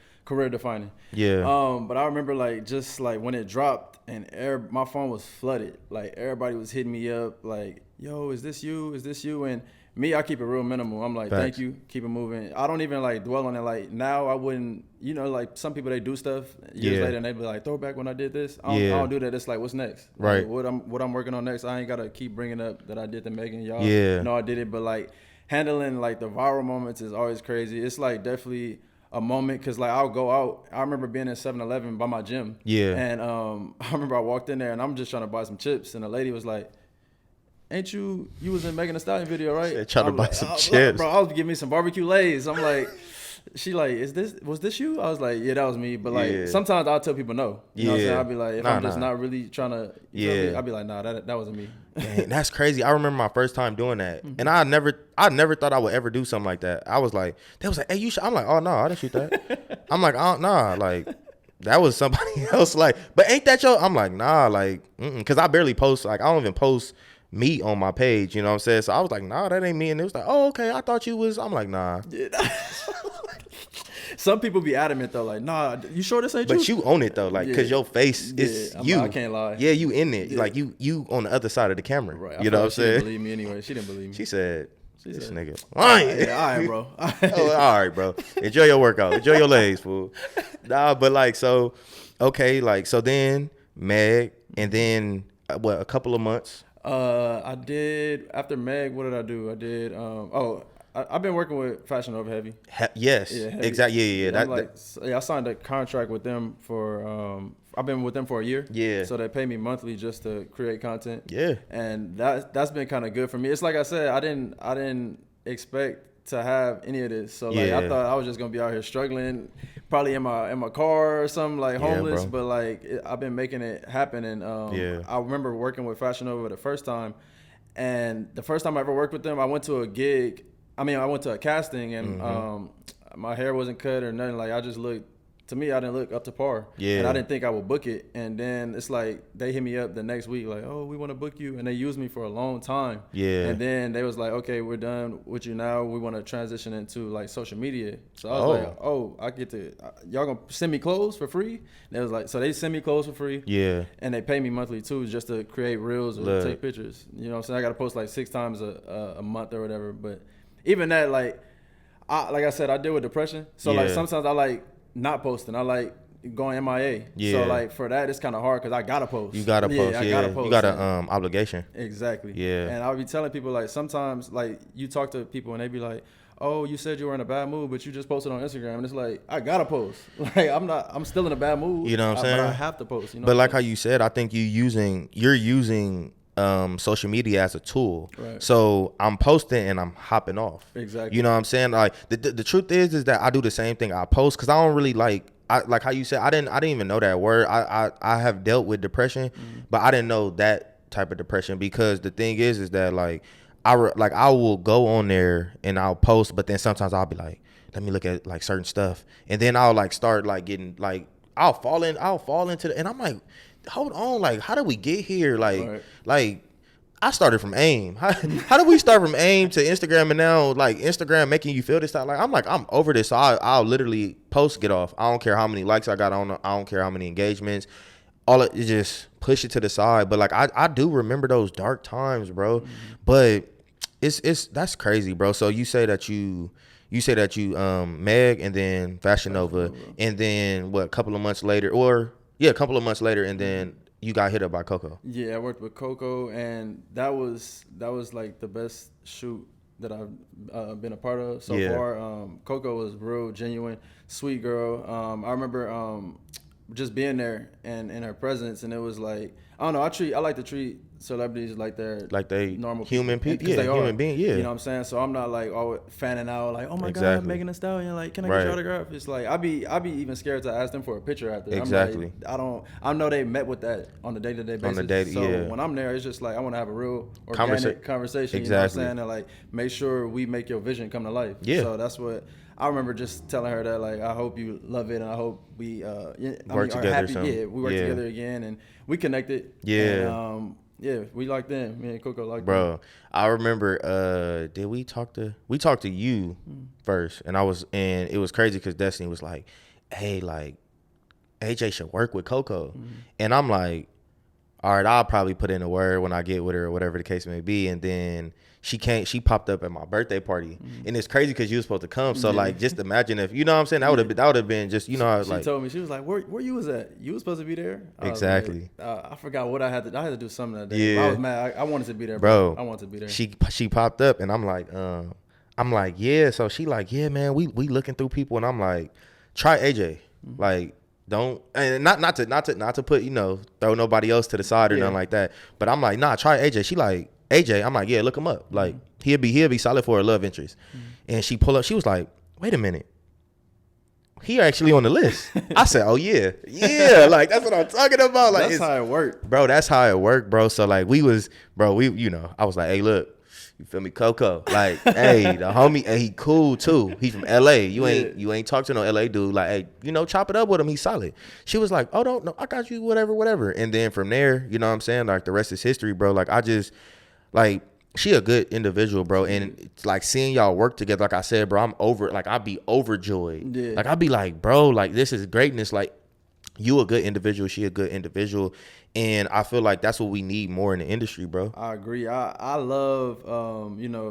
Speaker 2: defining. Yeah. But I remember like just like when it dropped and my phone was flooded. Like everybody was hitting me up like, "Yo, is this you? Is this you?" And me, I keep it real minimal. I'm like, Facts. Thank you, keep it moving. I don't even like dwell on it. Like now, I wouldn't. You know, like some people they do stuff years later and they be like, throwback when I did this. I don't do that. It's like, what's next?
Speaker 1: Right.
Speaker 2: Like, what I'm working on next. I ain't gotta keep bringing up that I did the Megan. Y'all know I did it, but like handling like the viral moments is always crazy. It's like definitely a moment because like I'll go out. I remember being in 7-Eleven by my gym. Yeah. And I remember I walked in there and I'm just trying to buy some chips and the lady was like, ain't you was in Megan Thee Stallion video, right?
Speaker 1: Trying to buy some chips.
Speaker 2: Bro, I was giving me some barbecue lays. I'm like, she like, was this you? I was like, yeah, that was me. But like, sometimes I'll tell people no. You know what I'm saying? I'll be like, if I'm just not really trying to, I'll be like, nah, that wasn't me.
Speaker 1: Man, that's crazy. I remember my first time doing that. And I never thought I would ever do something like that. I was like, they was like, hey, you should. I'm like, oh, no, I didn't shoot that. I'm like, oh, nah, like, that was somebody else. Like, but ain't that your, I'm like, nah, like, because I barely post. Like, I don't even post me on my page, you know what I'm saying? So I was like, nah, that ain't me. And it was like, oh, okay, I thought you was. I'm like, nah.
Speaker 2: Yeah. Some people be adamant though, like, nah, you sure this ain't you?
Speaker 1: But you own it though, like, cause your face is you.
Speaker 2: I can't lie.
Speaker 1: Yeah, you in it. Like you on the other side of the camera.
Speaker 2: Right.
Speaker 1: You know what I'm
Speaker 2: she
Speaker 1: saying?
Speaker 2: didn't believe me anyway. She didn't believe me.
Speaker 1: She said, this
Speaker 2: said,
Speaker 1: nigga.
Speaker 2: Yeah, all right, bro.
Speaker 1: Oh, all right, bro. Enjoy your workout. Enjoy your legs, fool. Nah, but like, so, okay, like, so then Meg, and then a couple of months.
Speaker 2: I did after Meg. What did I do? I did. I've been working with Fashion Over Heavy.
Speaker 1: Yes,
Speaker 2: Heavy.
Speaker 1: exactly. Yeah.
Speaker 2: I signed a contract with them for. I've been with them for a year.
Speaker 1: Yeah.
Speaker 2: So they pay me monthly just to create content.
Speaker 1: Yeah.
Speaker 2: And that's been kind of good for me. It's like I said, I didn't expect to have any of this. So like I thought I was just gonna be out here struggling, probably in my car or something, like homeless. But like I've been making it happen. And I remember working with Fashion Over the first time, and the first time I ever worked with them, I went to a gig. I went to a casting, and my hair wasn't cut or nothing. Like I didn't look up to par. Yeah. And I didn't think I would book it. And then it's like they hit me up the next week, like, oh, we want to book you. And they used me for a long time. Yeah. And then they was like, okay, we're done with you now. We want to transition into like social media. So I was like, oh, I get to, y'all gonna send me clothes for free? And they was like, so they send me clothes for free. Yeah. And they pay me monthly too, just to create reels or take pictures. You know what I'm saying? I got to post like 6 times a month or whatever. But even that, like I said, I deal with depression. So like sometimes I like not posting. I like going MIA. Yeah. So like for that, it's kind of hard because I gotta post.
Speaker 1: You gotta post. I gotta post. You got a obligation.
Speaker 2: Exactly. Yeah. And I'll be telling people like sometimes like you talk to people and they be like, oh, you said you were in a bad mood, but you just posted on Instagram, and it's like I gotta post. Like I'm still in a bad mood.
Speaker 1: You know what I'm saying?
Speaker 2: But I have to post. You know.
Speaker 1: But like how you said, I think you're using social media as a tool. Right. So I'm posting and I'm hopping off. Exactly. You know what I'm saying? Like the truth is that I do the same thing. I post because I don't really like how you said, I didn't even know that word. I have dealt with depression, but I didn't know that type of depression, because the thing is that like I will go on there and I'll post, but then sometimes I'll be like, let me look at like certain stuff, and then I'll like start like getting like I'll fall into the, and I'm like, hold on, like how did we get here? Like I started from AIM. How did we start from AIM to Instagram, and now like Instagram making you feel this stuff? Like I'm over this. So I'll literally post, get off. I don't care how many likes I got on. I don't care how many engagements. All it just push it to the side. But like I do remember those dark times, bro. Mm-hmm. But it's that's crazy, bro. So you say that you Meg, and then Fashion Nova, and then a couple of months later, and then you got hit up by Coco. Yeah,
Speaker 2: I worked with Coco, and that was like the best shoot that I've been a part of so far. Coco was real genuine, sweet girl. I remember just being there and in her presence, and it was like, I don't know, I like to treat celebrities like they normal
Speaker 1: human people. Yeah, human being. Yeah,
Speaker 2: you know what I'm saying. So I'm not like always fanning out like, oh my god, Megan Thee Stallion, like, can I get your autograph? It's like I be even scared to ask them for a picture after.
Speaker 1: Exactly.
Speaker 2: I'm like, I know they met with that on a day-to-day basis. So when I'm there, it's just like I want to have a real organic conversation. Exactly. You know what I'm saying? And like make sure we make your vision come to life. Yeah. So that's what I remember, just telling her that, like, I hope you love it, and I hope we
Speaker 1: work together.
Speaker 2: We work together again, and we connected. Yeah. And, we locked in. Me and Coco locked in.
Speaker 1: Bro, I remember. Did we talk to you first? And it was crazy because Destiny was like, "Hey, like, AJ should work with Coco," and I'm like, "All right, I'll probably put in a word when I get with her or whatever the case may be." And then she popped up at my birthday party, and it's crazy because you were supposed to come. So like, just imagine if, you know what I'm saying, that would have been just, you know,
Speaker 2: she told me, she was like, where you was at? You was supposed to be there.
Speaker 1: Exactly.
Speaker 2: Like, I forgot what I had to do something that day. Yeah. I was mad. I wanted to be there,
Speaker 1: bro.
Speaker 2: I wanted to be there.
Speaker 1: She popped up, and I'm like, yeah. So she like, yeah, man, we looking through people, and I'm like, try AJ, like. Don't, and not to put, you know, throw nobody else to the side or nothing like that. But I'm like, nah, try AJ. She like, AJ. I'm like, yeah, look him up. Like he'll be solid for a love interest. And she pulled up. She was like, wait a minute, he actually on the list. I said, oh yeah, like that's what I'm talking about. Like
Speaker 2: that's how it worked,
Speaker 1: bro. That's how it worked, bro. So like we you know, I was like, hey, look. You feel me, Coco? Like, hey, the homie, and he cool too. He from LA. You ain't talk to no LA dude. Like, hey, you know, chop it up with him. He's solid. She was like, oh, no, I got you, whatever. And then from there, you know what I'm saying? Like the rest is history, bro. Like I like she a good individual, bro. And it's like seeing y'all work together, like I said, bro, I'd be overjoyed.
Speaker 2: Yeah.
Speaker 1: Like I'd be like, bro, like this is greatness. Like you a good individual, she a good individual. And I feel like that's what we need more in the industry, bro.
Speaker 2: I agree. I love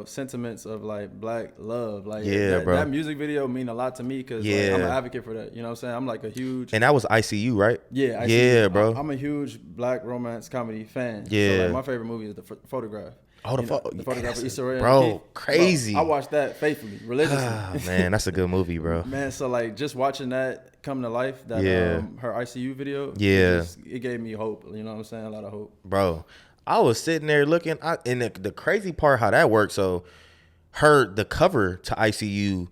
Speaker 2: sentiments of like black love. Like
Speaker 1: bro.
Speaker 2: that music video mean a lot to me because like, I'm an advocate for that. You know what I'm saying? I'm like a huge.
Speaker 1: And that was ICU, right?
Speaker 2: Yeah,
Speaker 1: Yeah, bro.
Speaker 2: I'm a huge black romance comedy fan.
Speaker 1: Yeah.
Speaker 2: So like my favorite movie is The Photograph.
Speaker 1: Oh, the
Speaker 2: Photograph of Issa Rae,
Speaker 1: bro, crazy.
Speaker 2: Bro, I watched that faithfully, religiously.
Speaker 1: Man, that's a good movie, bro.
Speaker 2: Man, so like just watching that come to life, that her ICU video, it gave me hope. You know what I'm saying? A lot of hope,
Speaker 1: bro. I was sitting there looking, and the crazy part how that worked. So, the cover to ICU,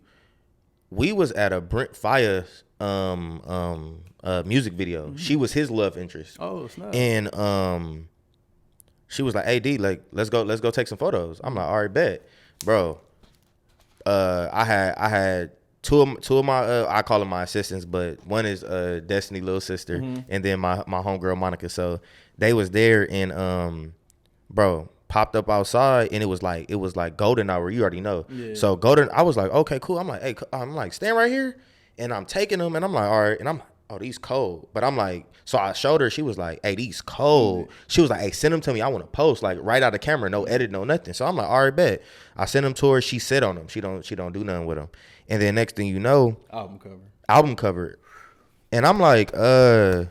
Speaker 1: we was at a Brent Faiyaz music video. Mm-hmm. She was his love interest.
Speaker 2: Oh, snap.
Speaker 1: And she was like, "Hey D, like let's go take some photos." I'm like, "All right, bet, bro." I had two of my I call them my assistants, but one is Destiny little sister, and then my homegirl Monica. So they was there and bro popped up outside, and it was like golden hour. You already know. Yeah. So golden, I was like, okay, cool. I'm like, hey, I'm like, stand right here, and I'm taking them, and I'm like, all right, and I'm. Oh, these cold. But I'm like, so I showed her. She was like, hey, these cold. She was like, hey, send them to me. I want to post, like, right out of camera. No edit, no nothing. So I'm like, all right, bet. I sent them to her. She sit on them. She don't do nothing with them. And then next thing you know, album cover. And I'm like, is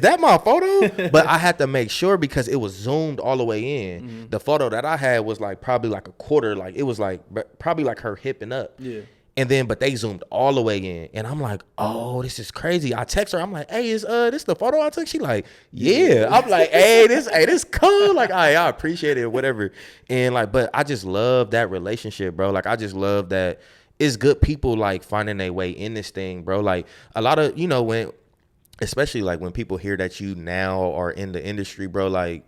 Speaker 1: that my photo? But I had to make sure because it was zoomed all the way in. Mm-hmm. The photo that I had was like probably like a quarter. Like it was like probably like her hip and up.
Speaker 2: Yeah.
Speaker 1: And then, but they zoomed all the way in, and I'm like, "Oh, this is crazy." I text her, I'm like, "Hey, is this the photo I took?" She like, "Yeah." I'm like, "Hey, this cool." Like, I appreciate it, whatever. And like, but I just love that relationship, bro. Like, I just love that it's good people like finding their way in this thing, bro. Like a lot of when, especially like when people hear that you now are in the industry, bro. Like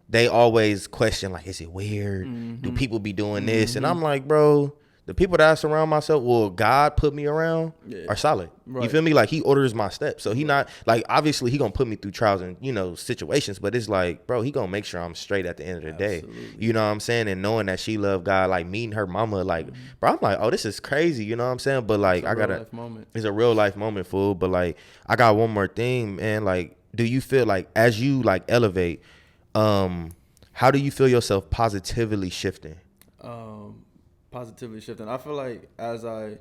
Speaker 1: they always question, like, is it weird? Mm-hmm. Do people be doing this? Mm-hmm. And I'm like, bro. The people that I surround myself, God put me around, are solid. Right. You feel me? Like he orders my steps. So he not like obviously he gonna put me through trials and situations, but it's like, bro, he gonna make sure I'm straight at the end of the day. You know what I'm saying? And knowing that she loved God, like meeting her mama, like, bro, I'm like, oh, this is crazy. You know what I'm saying? But like, it's a real life moment, fool. But like, I got one more thing, man. Like, do you feel like as you like elevate, how do you feel yourself positively shifting?
Speaker 2: Positively shifting. I feel like as I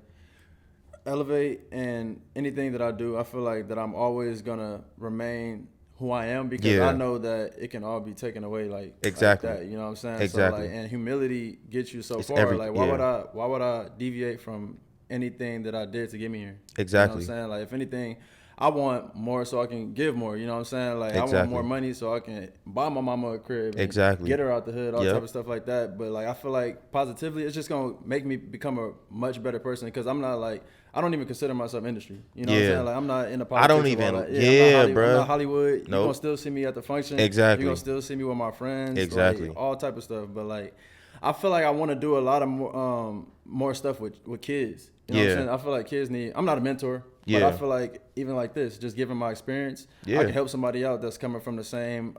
Speaker 2: elevate and anything that I do, I feel like that I'm always gonna remain who I am because I know that it can all be taken away like
Speaker 1: exactly
Speaker 2: like that. You know what I'm saying?
Speaker 1: Exactly.
Speaker 2: So like, and humility gets you so far. Like why would I deviate from anything that I did to get me here?
Speaker 1: Exactly.
Speaker 2: You know what I'm saying? Like if anything, I want more so I can give more. You know what I'm saying? Like I want more money so I can buy my mama a crib. And get her out the hood, all type of stuff like that. But like I feel like positively, it's just gonna make me become a much better person because I'm not like I don't even consider myself industry. You know what I'm saying? Like I'm not in the politics.
Speaker 1: I don't even.
Speaker 2: Bro. I'm not Hollywood. Nope. You're gonna still see me at the function.
Speaker 1: Exactly.
Speaker 2: You're gonna still see me with my friends.
Speaker 1: Exactly.
Speaker 2: Like, all type of stuff. But like I feel like I want to do a lot of more stuff with kids. You know what I'm saying? I feel like kids need. I'm not a mentor. But I feel like even like this, just given my experience, I can help somebody out that's coming from the same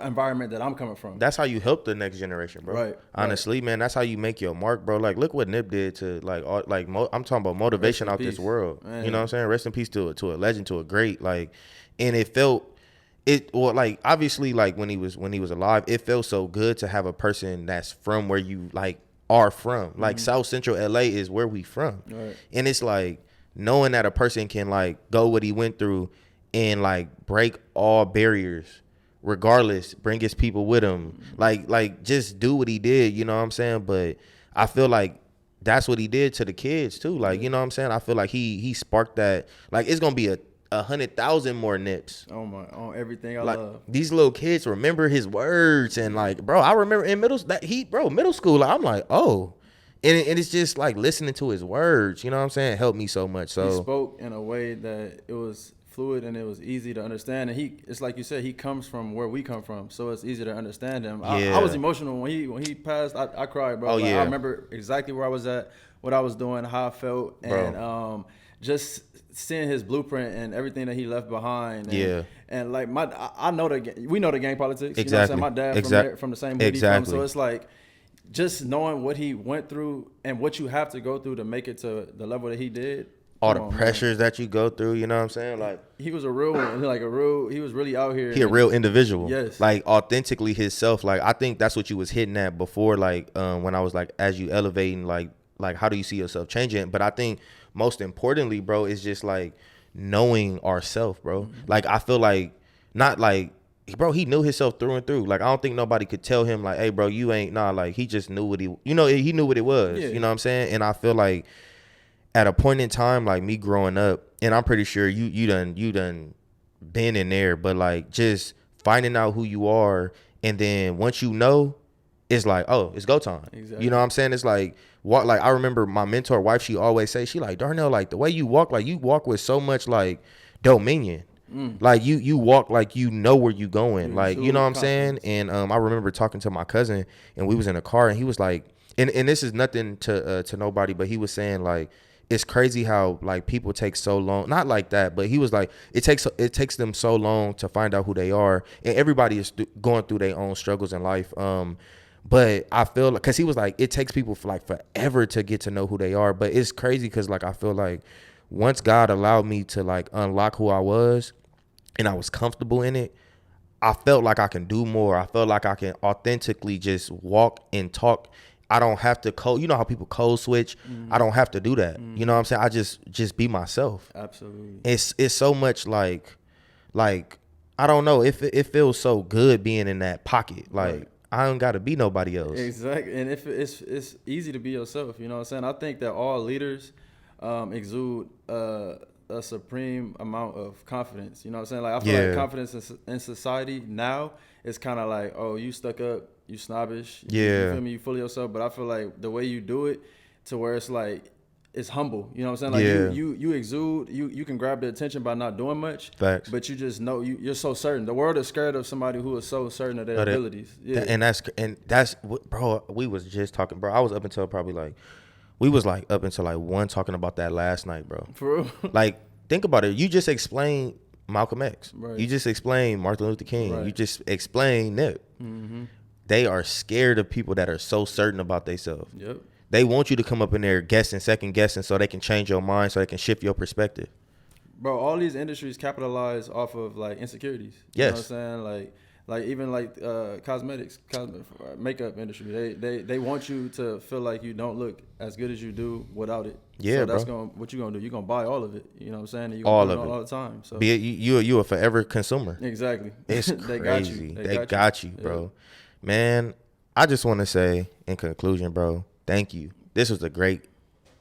Speaker 2: environment that I'm coming from.
Speaker 1: That's how you help the next generation, bro.
Speaker 2: Right.
Speaker 1: Honestly, man, that's how you make your mark, bro. Like, look what Nip did to I'm talking about motivation out this world. Man. You know what I'm saying? Rest in peace to a legend, to a great. Like, and it felt. Like obviously like when he was alive, it felt so good to have a person that's from where you like are from. Like South Central LA is where we from. Right. And it's like knowing that a person can like go what he went through and like break all barriers regardless, bring his people with him, like just do what he did, you know what I'm saying? But I feel like that's what he did to the kids too. Like, you know what I'm saying? I feel like he sparked that. Like it's gonna be a 100,000 more Nips
Speaker 2: on everything I
Speaker 1: like,
Speaker 2: love.
Speaker 1: These little kids remember his words and like, bro, I remember in middle school, like, I'm like, oh, and it's just like listening to his words, you know what I'm saying? It helped me so much. So
Speaker 2: he spoke in a way that it was fluid and it was easy to understand. And it's like you said, he comes from where we come from, so it's easy to understand him. I was emotional when he passed. I cried, bro. I remember exactly where I was at, what I was doing, how I felt, and just seeing his blueprint and everything that he left behind. And,
Speaker 1: Yeah.
Speaker 2: And like I know we know the gang politics.
Speaker 1: Exactly.
Speaker 2: You know what I'm saying? My dad from the same hood
Speaker 1: exactly.
Speaker 2: from. So it's like just knowing what he went through and what you have to go through to make it to the level that he did.
Speaker 1: All the pressures that you go through, you know what I'm saying? Like
Speaker 2: he was a real one, he was really out here.
Speaker 1: He a real individual.
Speaker 2: Yes.
Speaker 1: Like authentically himself. Like I think that's what you was hitting at before, like when I was like, as you elevating, like how do you see yourself changing? But I think most importantly, bro, is just like knowing ourself, bro. Mm-hmm. Like I feel like not like bro, he knew himself through and through. Like I don't think nobody could tell him like, hey bro, you ain't like he just knew what he he knew what it was. Yeah. You know what I'm saying? And I feel like at a point in time, like me growing up, and I'm pretty sure you done been in there, but like just finding out who you are, and then once you know, it's like, oh, it's go time. Exactly. You know what I'm saying? It's like what, like I remember my mentor wife, she always say, she like, Darnell, like the way you walk with so much like dominion. Like you walk like you know where you going. Like, you know what I'm saying? And I remember talking to my cousin, and we was in a car, and he was like, and this is nothing to nobody, but he was saying like, it's crazy how like people take so long, not like that, but he was like, it takes them so long to find out who they are, and everybody is going through their own struggles in life. But I feel like, cause he was like, it takes people for like forever to get to know who they are. But it's crazy cause like I feel like once God allowed me to like unlock who I was, and I was comfortable in it, I felt like I can do more. I felt like I can authentically just walk and talk. I don't have to code. You know how people code switch? Mm-hmm. I don't have to do that. Mm-hmm. You know what I'm saying? I just be myself.
Speaker 2: Absolutely.
Speaker 1: It's so much like I don't know. It feels so good being in that pocket. Like right. I don't got to be nobody else.
Speaker 2: Exactly. And if it's easy to be yourself. You know what I'm saying? I think that all leaders exude a supreme amount of confidence. You know what I'm saying? Like I feel like confidence in society now is kind of like, oh, you stuck up. You snobbish, you feel me? You full of yourself, but I feel like the way you do it, to where it's like it's humble. You know what I'm saying? Like you exude, you can grab the attention by not doing much.
Speaker 1: Facts.
Speaker 2: But you just know you're so certain. The world is scared of somebody who is so certain of their abilities. Yeah,
Speaker 1: and that's bro. We was just talking, bro. I was up until probably like we was like up until like 1 talking about that last night, bro.
Speaker 2: For real.
Speaker 1: Like think about it. You just explained Malcolm X.
Speaker 2: Right.
Speaker 1: You just explained Martin Luther King. Right. You just explained Nip.
Speaker 2: Mm-hmm.
Speaker 1: They are scared of people that are so certain about themselves.
Speaker 2: Yep.
Speaker 1: They want you to come up in there second guessing, so they can change your mind, so they can shift your perspective.
Speaker 2: Bro, all these industries capitalize off of like insecurities.
Speaker 1: Yes.
Speaker 2: You know what I'm saying? Like even like cosmetics, makeup industry. They want you to feel like you don't look as good as you do without it.
Speaker 1: Yeah,
Speaker 2: so that's
Speaker 1: bro.
Speaker 2: what you gonna do. You're gonna buy all of it. You know what I'm saying? And you
Speaker 1: all
Speaker 2: do
Speaker 1: of it
Speaker 2: all the time. So
Speaker 1: be it, you a forever consumer.
Speaker 2: Exactly.
Speaker 1: It's
Speaker 2: they
Speaker 1: crazy.
Speaker 2: Got you.
Speaker 1: They got you, bro. Yeah. Man, I just want to say in conclusion, bro, thank you. This was a great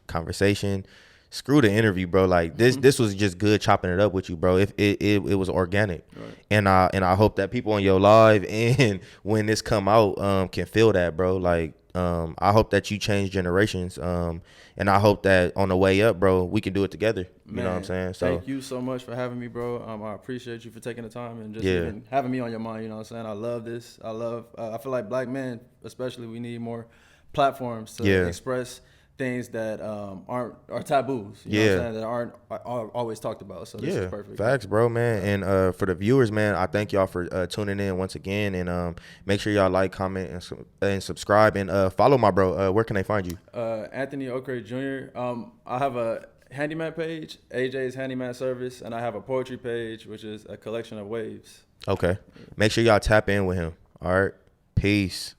Speaker 1: conversation. Screw the interview, bro. Like this was just good chopping it up with you, bro. It was organic, right. And I hope that people on your live and when this come out can feel that, bro. Like I hope that you change generations, and I hope that on the way up, bro, we can do it together. You know what I'm saying? So
Speaker 2: thank you so much for having me, bro. I appreciate you for taking the time and just even having me on your mind. You know what I'm saying? I love this. I feel like black men, especially, we need more platforms to express things that are taboos, you know what I'm saying, that aren't always talked about. So this is perfect.
Speaker 1: Facts, bro, man. And for the viewers, man, I thank y'all for tuning in once again. And make sure y'all like, comment, and subscribe. And follow my bro. Where can they find you?
Speaker 2: Anthony Okray Jr. I have a handyman page, AJ's Handyman Service, and I have a poetry page, which is a collection of waves.
Speaker 1: Okay. Make sure y'all tap in with him. All right. Peace.